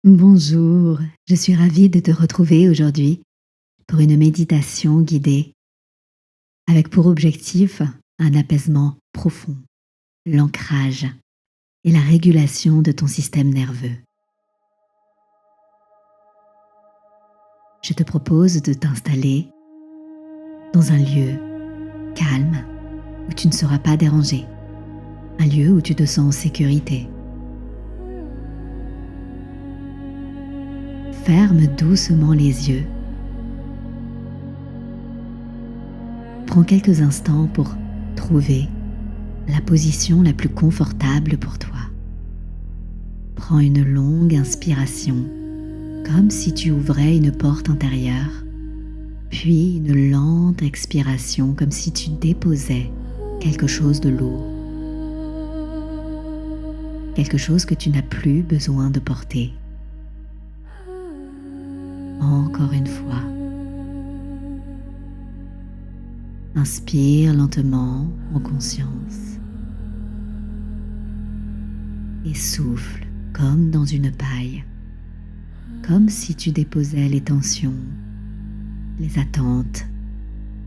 Bonjour, je suis ravie de te retrouver aujourd'hui pour une méditation guidée avec pour objectif un apaisement profond, l'ancrage et la régulation de ton système nerveux. Je te propose de t'installer dans un lieu calme où tu ne seras pas dérangé, un lieu où tu te sens en sécurité. Ferme doucement les yeux. Prends quelques instants pour trouver la position la plus confortable pour toi. Prends une longue inspiration, comme si tu ouvrais une porte intérieure, puis une lente expiration, comme si tu déposais quelque chose de lourd, quelque chose que tu n'as plus besoin de porter. Encore une fois. Inspire lentement en conscience et souffle comme dans une paille, comme si tu déposais les tensions, les attentes,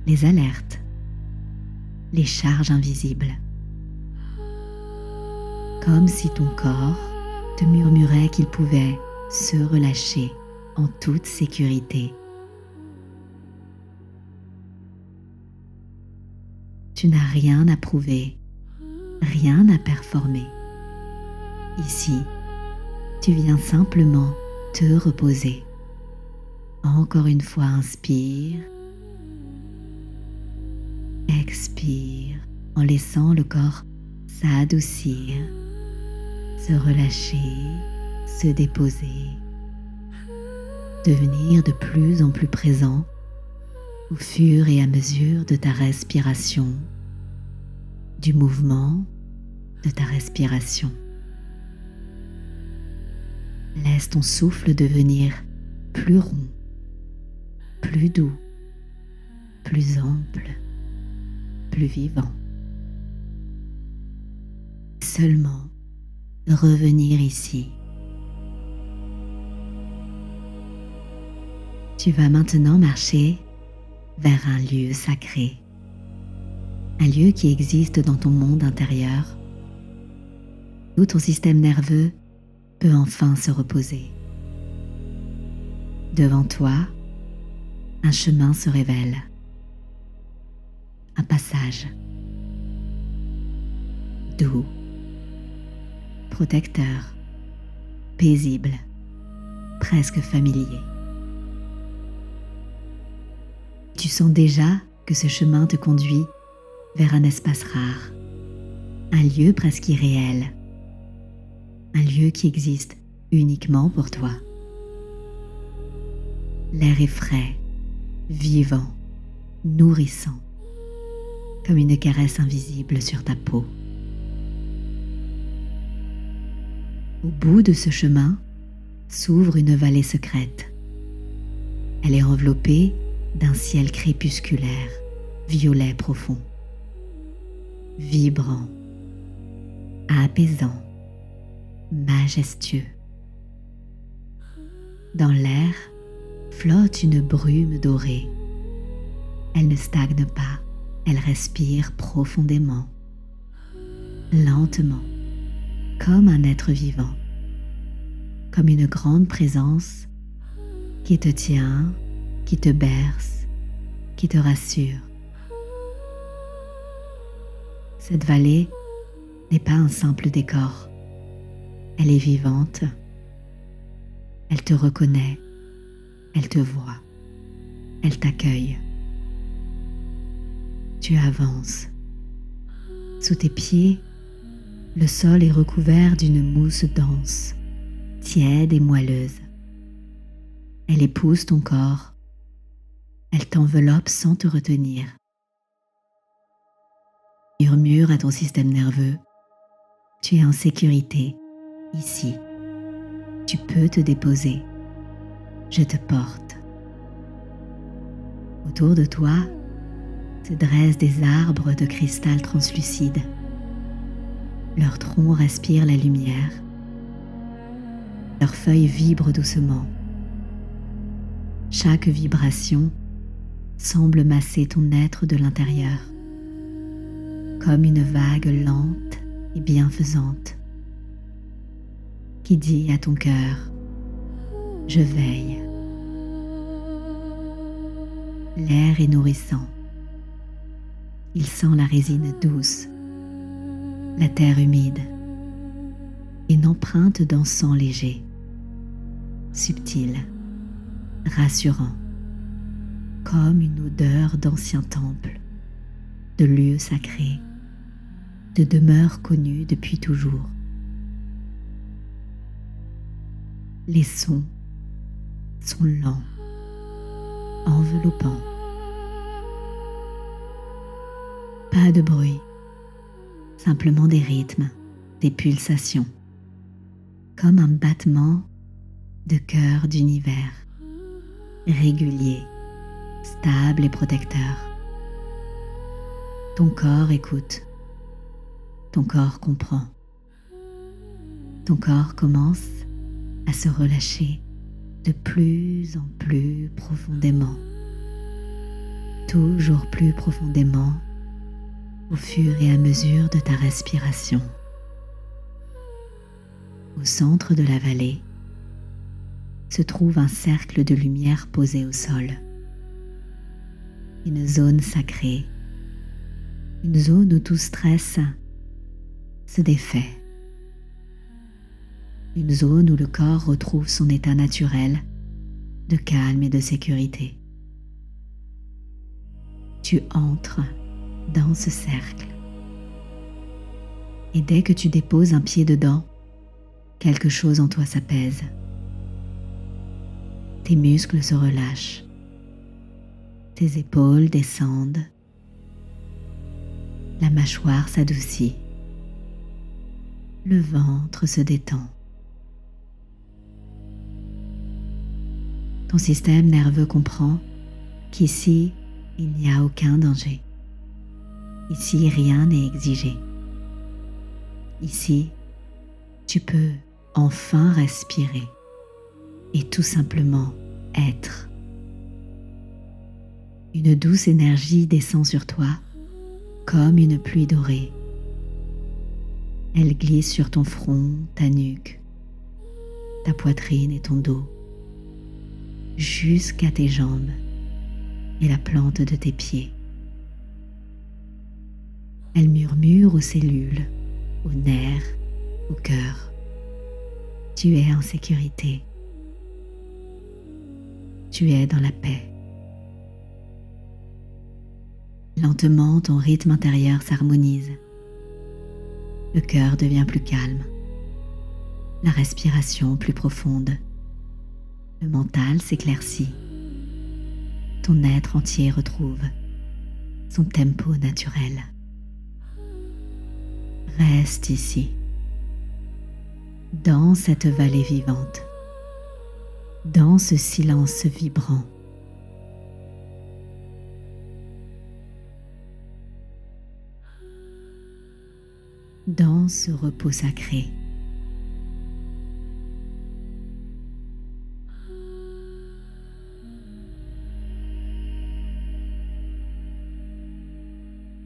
les alertes, les charges invisibles. Comme si ton corps te murmurait qu'il pouvait se relâcher en toute sécurité. Tu n'as rien à prouver, rien à performer. Ici, tu viens simplement te reposer. Encore une fois, inspire, expire en laissant le corps s'adoucir, se relâcher, se déposer, devenir de plus en plus présent au fur et à mesure de ta respiration, du mouvement de ta respiration. Laisse ton souffle devenir plus rond, plus doux, plus ample, plus vivant. Seulement revenir ici. Tu vas maintenant marcher vers un lieu sacré, un lieu qui existe dans ton monde intérieur, où ton système nerveux peut enfin se reposer. Devant toi, un chemin se révèle, un passage doux, protecteur, paisible, presque familier. Tu sens déjà que ce chemin te conduit vers un espace rare, un lieu presque irréel, un lieu qui existe uniquement pour toi. L'air est frais, vivant, nourrissant, comme une caresse invisible sur ta peau. Au bout de ce chemin s'ouvre une vallée secrète. Elle est enveloppée d'un ciel crépusculaire, violet profond, vibrant, apaisant, majestueux. Dans l'air flotte une brume dorée. Elle ne stagne pas, elle respire profondément, lentement, comme un être vivant, comme une grande présence qui te tient, qui te berce, qui te rassure. Cette vallée n'est pas un simple décor. Elle est vivante. Elle te reconnaît. Elle te voit. Elle t'accueille. Tu avances. Sous tes pieds, le sol est recouvert d'une mousse dense, tiède et moelleuse. Elle épouse ton corps. Elle t'enveloppe sans te retenir. Murmure à ton système nerveux. Tu es en sécurité, ici. Tu peux te déposer. Je te porte. Autour de toi se dressent des arbres de cristal translucide. Leurs troncs respirent la lumière. Leurs feuilles vibrent doucement. Chaque vibration semble masser ton être de l'intérieur, comme une vague lente et bienfaisante qui dit à ton cœur: je veille. L'air est nourrissant. Il sent la résine douce, la terre humide, une empreinte d'encens léger, subtil, rassurant, comme une odeur d'anciens temples, de lieux sacrés, de demeures connues depuis toujours. Les sons sont lents, enveloppants. Pas de bruit, simplement des rythmes, des pulsations, comme un battement de cœur d'univers, régulier, stable et protecteur. Ton corps écoute, ton corps comprend, ton corps commence à se relâcher de plus en plus profondément, toujours plus profondément au fur et à mesure de ta respiration. Au centre de la vallée se trouve un cercle de lumière posé au sol, une zone sacrée, une zone où tout stress se défait, une zone où le corps retrouve son état naturel de calme et de sécurité. Tu entres dans ce cercle et dès que tu déposes un pied dedans, quelque chose en toi s'apaise. Tes muscles se relâchent, tes épaules descendent, la mâchoire s'adoucit, le ventre se détend. Ton système nerveux comprend qu'ici, il n'y a aucun danger. Ici, rien n'est exigé. Ici, tu peux enfin respirer et tout simplement être. Une douce énergie descend sur toi comme une pluie dorée. Elle glisse sur ton front, ta nuque, ta poitrine et ton dos, jusqu'à tes jambes et la plante de tes pieds. Elle murmure aux cellules, aux nerfs, au cœur. Tu es en sécurité. Tu es dans la paix. Lentement, ton rythme intérieur s'harmonise. Le cœur devient plus calme, la respiration plus profonde. Le mental s'éclaircit. Ton être entier retrouve son tempo naturel. Reste ici, dans cette vallée vivante, dans ce silence vibrant. Dans ce repos sacré.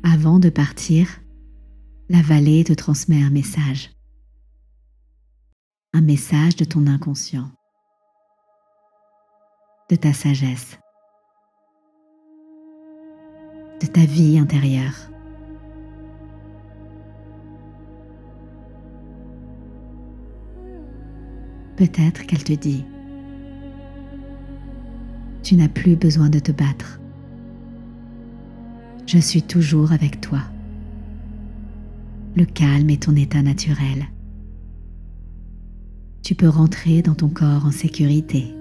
Avant de partir, la vallée te transmet un message de ton inconscient, de ta sagesse, de ta vie intérieure. Peut-être qu'elle te dit: tu n'as plus besoin de te battre. Je suis toujours avec toi. Le calme est ton état naturel. Tu peux rentrer dans ton corps en sécurité.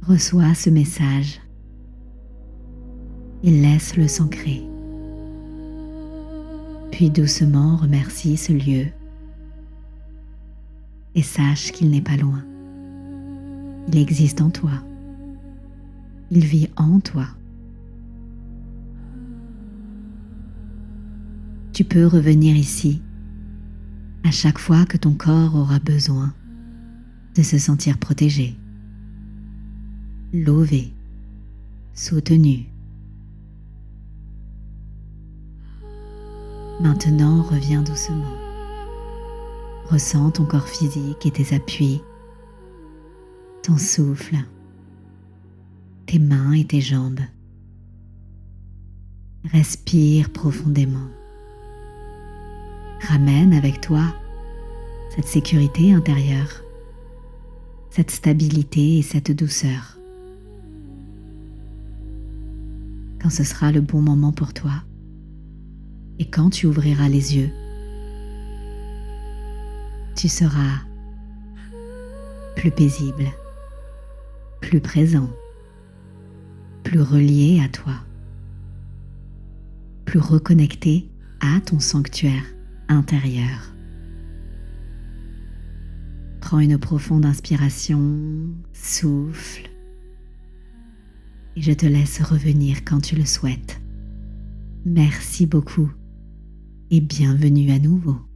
Reçois ce message et laisse-le s'ancrer. Puis doucement remercie ce lieu et sache qu'il n'est pas loin. Il existe en toi. Il vit en toi. Tu peux revenir ici à chaque fois que ton corps aura besoin de se sentir protégé, lové, soutenu. Maintenant, reviens doucement. Ressens ton corps physique et tes appuis, ton souffle, tes mains et tes jambes. Respire profondément. Ramène avec toi cette sécurité intérieure, cette stabilité et cette douceur. Quand ce sera le bon moment pour toi et quand tu ouvriras les yeux, tu seras plus paisible, plus présent, plus relié à toi, plus reconnecté à ton sanctuaire intérieur. Prends une profonde inspiration, souffle, et je te laisse revenir quand tu le souhaites. Merci beaucoup et bienvenue à nouveau.